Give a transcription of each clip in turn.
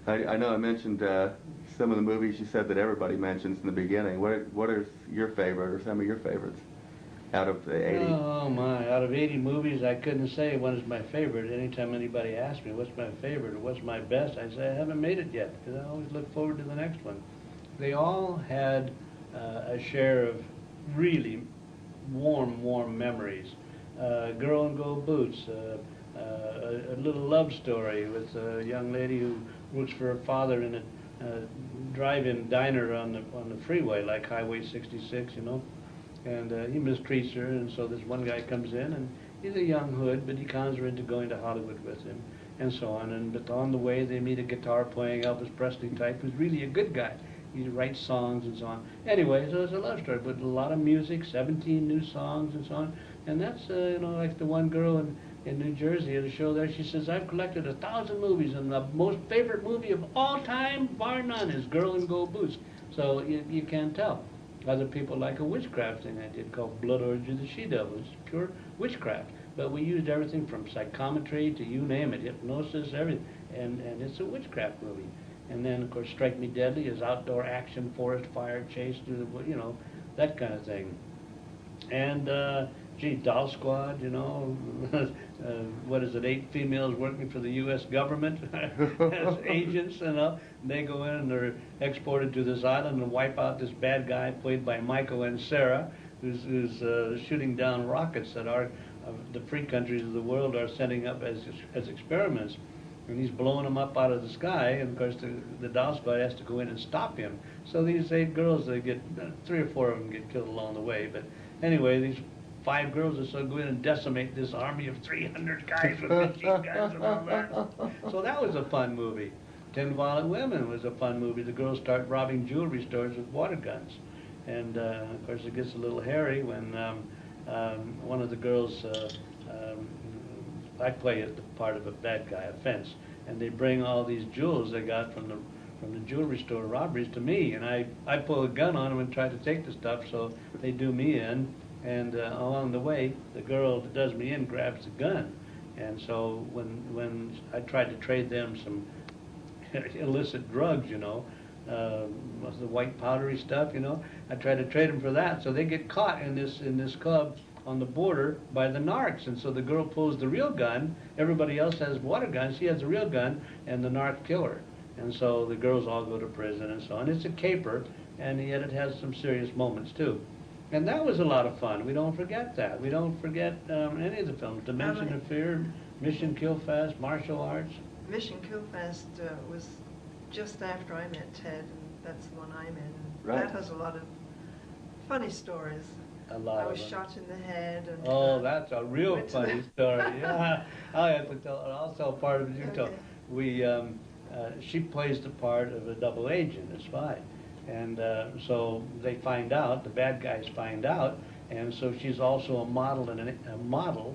I know I mentioned some of the movies you said that everybody mentions in the beginning. What are your favorite or some of your favorites out of the 80? Oh my, out of 80 movies, I couldn't say one is my favorite. Anytime anybody asks me what's my favorite or what's my best, I say I haven't made it yet, because I always look forward to the next one. They all had a share of really warm memories. Girl in Gold Boots, a little love story with a young lady who works for her father in a drive-in diner on the freeway, like Highway 66, you know. And he mistreats her, and so this one guy comes in, and he's a young hood, but he cons her into going to Hollywood with him, and so on. And but on the way, they meet a guitar-playing Elvis Presley type who's really a good guy. He writes songs and so on. Anyway, so it's a love story, but a lot of music, 17 new songs and so on. And that's, you know, like the one girl in New Jersey at a show there, she says, I've collected 1,000 movies, and the most favorite movie of all time, bar none, is Girl in Gold Boots. So you can't tell. Other people like a witchcraft thing I did called Blood Orgy of the She-Devil. It's pure witchcraft. But we used everything from psychometry to you name it, hypnosis, everything. And it's a witchcraft movie. And then, of course, Strike Me Deadly is outdoor action, forest fire, chase through the, you know, that kind of thing. And, gee, Doll Squad, you know, what is it, 8 females working for the U.S. government as agents, you know. They go in and they're exported to this island and wipe out this bad guy played by Mikel and Sarah, who's shooting down rockets that the free countries of the world are sending up as experiments. And he's blowing them up out of the sky, and of course the Doll Squad has to go in and stop him. So these 8 girls, they get 3 or 4 of them get killed along the way. But anyway, these 5 girls or so go in and decimate this army of 300 guys with machine guns and all that. So that was a fun movie. 10 Violent Women was a fun movie. The girls start robbing jewelry stores with water guns. And of course it gets a little hairy when one of the girls, I play the part of a bad guy, a fence, and they bring all these jewels they got from the jewelry store robberies to me, and I pull a gun on them and try to take the stuff, so they do me in, and along the way, the girl that does me in grabs the gun, and so when I tried to trade them some illicit drugs, you know, the white powdery stuff, you know, I tried to trade them for that, so they get caught in this club on the border by the narcs, and so the girl pulls the real gun, everybody else has water guns, she has a real gun, and the narcs kill her. And so the girls all go to prison and so on. It's a caper, and yet it has some serious moments too. And that was a lot of fun. We don't forget that. We don't forget any of the films. Dimension of Fear, Mission Kill Fast, Martial Arts. Mission Kill Fast was just after I met Ted, and that's the one I'm in. Right. That has a lot of funny stories. A lot I of was them. shot in the head. And, oh, that's a real funny story. Yeah, I have to tell. I'll tell part of it. You tell. We she plays the part of a double agent, a spy, and so they find out. The bad guys find out, and so she's also a model and a model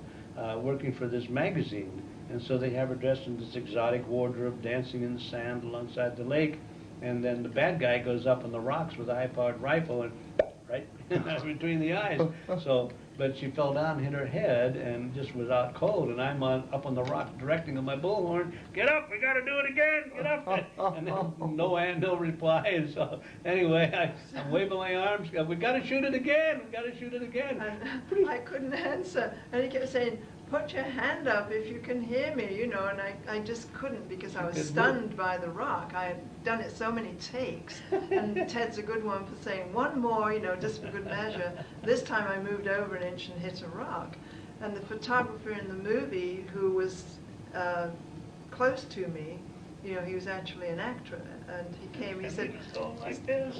working for this magazine. And so they have her dressed in this exotic wardrobe, dancing in the sand alongside the lake, and then the bad guy goes up on the rocks with a high-powered rifle and right between the eyes. So, but she fell down, hit her head, and just was out cold. And I'm up on the rock directing on my bullhorn. Get up! We got to do it again! Get up! And then no reply. And so anyway, I'm waving my arms. We got to shoot it again! We got to shoot it again! And I couldn't answer, and he kept saying, "Put your hand up if you can hear me," you know, and I just couldn't because I was stunned by the rock. I had done it so many takes, and Ted's a good one for saying, "One more," you know, just for good measure. This time I moved over an inch and hit a rock. And the photographer in the movie, who was close to me, you know, he was actually an actor, and he came, he said,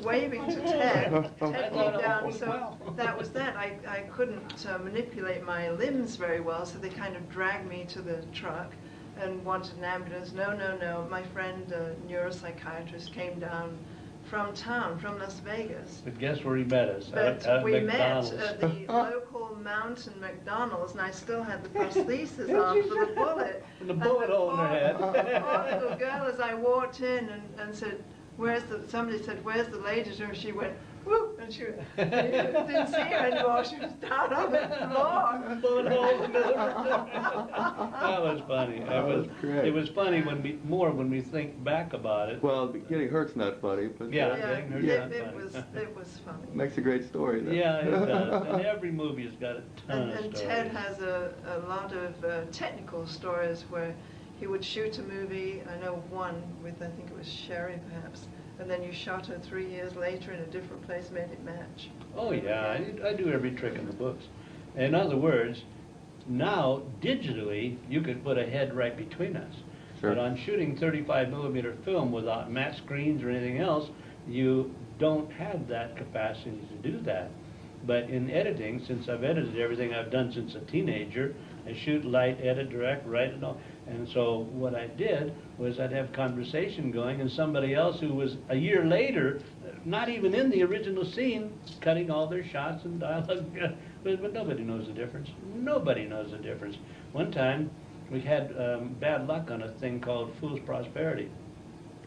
waving to Ted. Ted came down, so that was that. I couldn't manipulate my limbs very well, so they kind of dragged me to the truck and wanted an ambulance. No. My friend, a neuropsychiatrist, came down from town, from Las Vegas. But guess where he met us? But we McDonald's. met at the local mountain McDonald's, and I still had the prosthesis on for the bullet. And the bullet hole in her head. Poor little girl, as I walked in and said, somebody said, "Where's the lady?" And she went, whoop, and you didn't see her anymore. She was down on the floor. Bullet hole in the middle of the That was funny. was great. It was funny when we think back about it. Well, getting hurt's not funny, but Yeah. Yeah, Getting Hurt's not it funny. was funny. makes a great story. Though. Yeah, it does. And every movie has got a ton of And stories. Ted has a lot of technical stories where he would shoot a movie, I know one with, I think it was Sherry perhaps, and then you shot her 3 years later in a different place, made it match. Oh yeah, I do every trick in the books. In other words, now digitally you could put a head right between us. Sure. But on shooting 35mm film without matte screens or anything else, you don't have that capacity to do that. But in editing, since I've edited everything I've done since a teenager, I shoot, light, edit, direct, write it all. And so what I did was I'd have conversation going, and somebody else who was a year later, not even in the original scene, cutting all their shots and dialogue. But nobody knows the difference. Nobody knows the difference. One time we had bad luck on a thing called Fool's Prosperity.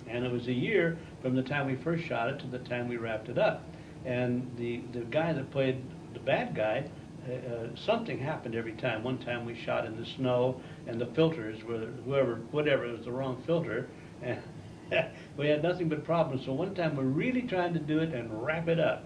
And it was a year from the time we first shot it to the time we wrapped it up. And the guy that played the bad guy, something happened every time. One time we shot in the snow, and the filters were whatever, it was the wrong filter. And we had nothing but problems. So one time we're really trying to do it and wrap it up.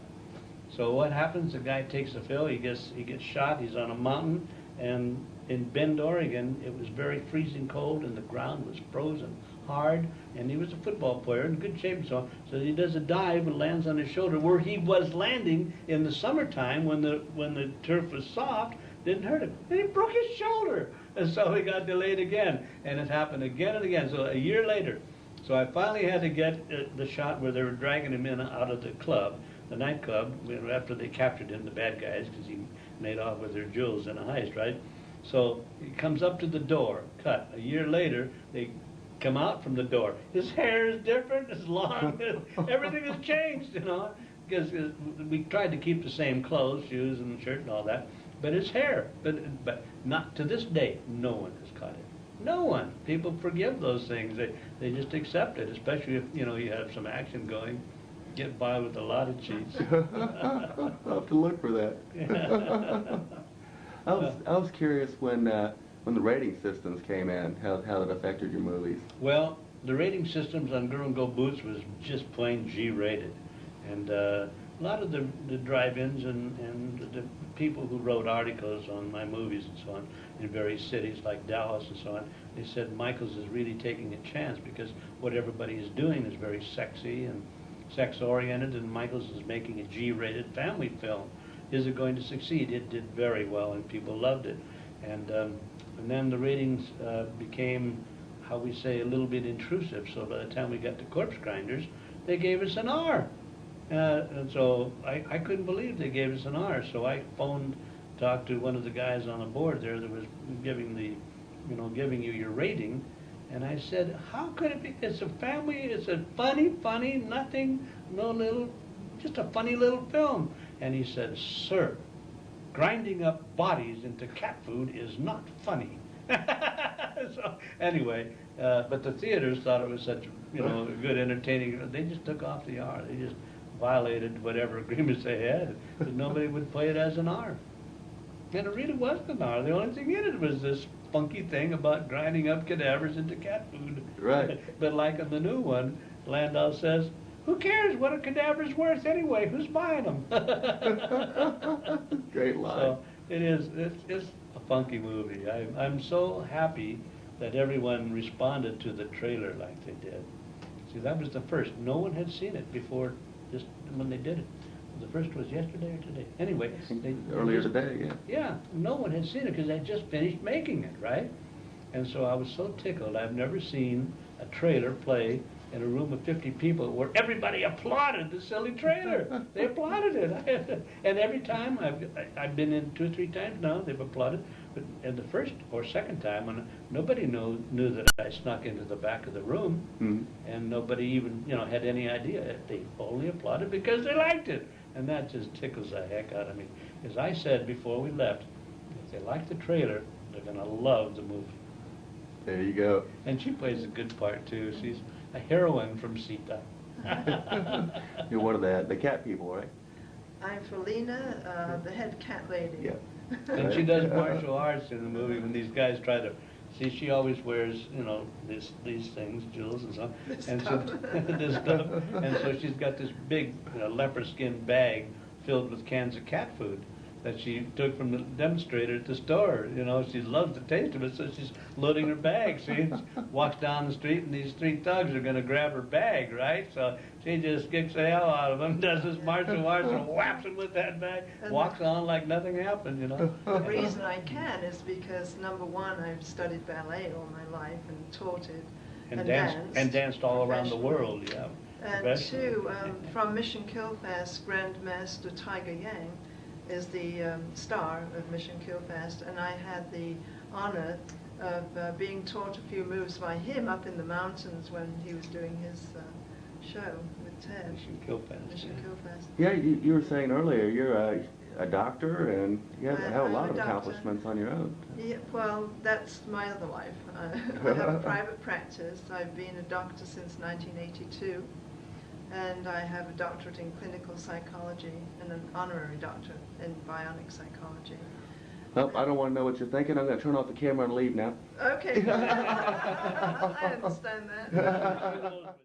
So what happens? The guy takes the fill. He gets shot. He's on a mountain, and in Bend, Oregon, it was very freezing cold, and the ground was frozen hard. And he was a football player in good shape, so he does a dive and lands on his shoulder where he was landing in the summertime when the turf was soft. Didn't hurt him, and he broke his shoulder, and so he got delayed again, and it happened again and again. So a year later, so I finally had to get the shot where they were dragging him in out of the club, the nightclub, after they captured him, the bad guys, because he made off with their jewels in a heist, right? So he comes up to the door, cut. A year later, they come out from the door. His hair is different, it's long, everything has changed, you know, because we tried to keep the same clothes, shoes and shirt and all that, but his hair, but not to this day, no one has caught it. No one. People forgive those things. They just accept it, especially if, you know, you have some action going. Get by with a lot of cheats. I'll have to look for that. I was curious when the rating systems came in, how that affected your movies. Well, the rating systems on Girl and Go Boots was just plain G-rated. And a lot of the drive-ins and the people who wrote articles on my movies and so on in various cities like Dallas and so on, they said Mikels is really taking a chance because what everybody is doing is very sexy and sex-oriented, and Mikels is making a G-rated family film. Is it going to succeed? It did very well, and people loved it. And then the ratings became, how we say, a little bit intrusive. So by the time we got to Corpse Grinders, they gave us an R. And so I couldn't believe they gave us an R. So I talked to one of the guys on the board there that was giving you your rating. And I said, how could it be? It's a family, it's a funny, nothing, just a funny little film. And he said, sir, grinding up bodies into cat food is not funny. So anyway, but the theaters thought it was such, good entertaining. They just took off the R. They just violated whatever agreements they had. That nobody would play it as an R. And it really wasn't an R. The only thing in it was this funky thing about grinding up cadavers into cat food. Right. But like in the new one, Landau says, who cares what a cadaver's worth anyway? Who's buying them? Great line. So it's a funky movie. I'm so happy that everyone responded to the trailer like they did. See, that was the first. No one had seen it before, just when they did it. The first was yesterday or today. Anyway. Earlier today, yeah. Yeah, no one had seen it because they just finished making it, right? And so I was so tickled. I've never seen a trailer play in a room of 50 people where everybody applauded the silly trailer. They applauded it. And every time, I've been in 2 or 3 times now, they've applauded. But in the first or second time, when nobody knew that I snuck into the back of the room, and nobody even had any idea. They only applauded because they liked it. And that just tickles the heck out of me. As I said before we left, if they like the trailer, they're going to love the movie. There you go. And she plays a good part, too. She's a heroine from Sita. You're one of the cat people, right? I'm Felina, the head cat lady. Yeah. And she does martial arts in the movie when these guys try to, see, she always wears, you know, these things, jewels and so, This and stuff. so, this stuff, and so she's got this big leopard skin bag filled with cans of cat food that she took from the demonstrator at the store. You know, she loves the taste of it, so she's loading her bag. She walks down the street, and these three thugs are going to grab her bag, right? So she just kicks the hell out of them, does this martial arts, and whaps them with that bag, walks on like nothing happened, you know. The reason I can is because, number one, I've studied ballet all my life and taught it and danced all around the world, yeah. And two, from Mission Kill Fast, Grand Master Tiger Yang is the star of Mission Kill Fast, and I had the honor of being taught a few moves by him up in the mountains when he was doing his show with Ted. Mission Kill Fast. Mission Kill Fast. Yeah, you were saying earlier you're a doctor and you have a I'm lot a of doctor. accomplishments on your own. Yeah, well, that's my other life. I have a private practice. I've been a doctor since 1982. And I have a doctorate in clinical psychology and an honorary doctorate in bionic psychology. Well, I don't want to know what you're thinking. I'm going to turn off the camera and leave now. Okay. I understand that.